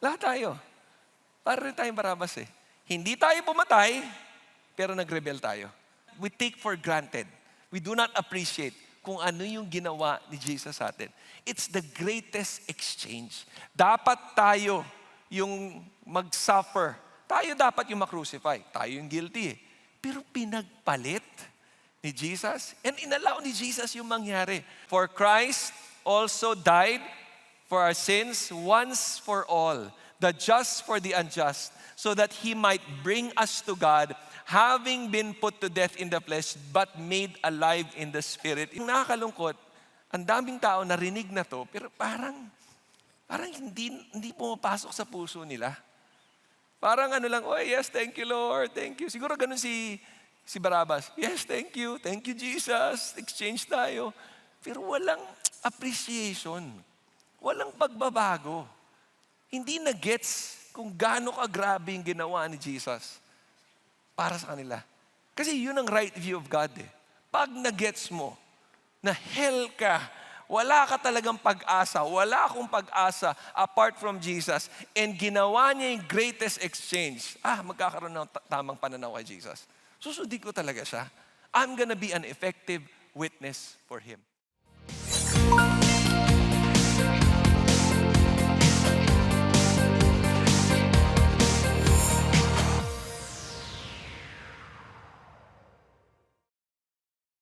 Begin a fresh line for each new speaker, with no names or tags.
Lahat tayo. Para rin tayong Barabas eh. Hindi tayo pumatay, pero nag-rebel tayo. We take for granted. We do not appreciate kung ano yung ginawa ni Jesus sa atin. It's the greatest exchange. Dapat tayo yung mag-suffer. Tayo dapat yung ma-crucify. Tayo yung guilty eh. Pero pinagpalit ni Jesus. And inallow ni Jesus yung mangyari. For Christ also died for our sins once for all, the just for the unjust, so that He might bring us to God, having been put to death in the flesh, but made alive in the Spirit. Yung nakakalungkot, ang daming tao narinig na to, pero parang hindi pumapasok sa puso nila. Parang ano lang, oh yes, thank you Lord, thank you. Siguro ganun si Barabas. Yes, thank you Jesus, exchange tayo. Pero walang appreciation, walang pagbabago. Hindi na gets kung gaano kagrabe yung ginawa ni Jesus para sa kanila. Kasi yun ang right view of God eh. Pag na-gets mo na hell ka, wala ka talagang pag-asa, wala akong pag-asa apart from Jesus, and ginawa niya yung greatest exchange, magkakaroon ng tamang pananaw kay Jesus. Susundin ko talaga siya. I'm gonna be an effective witness for Him.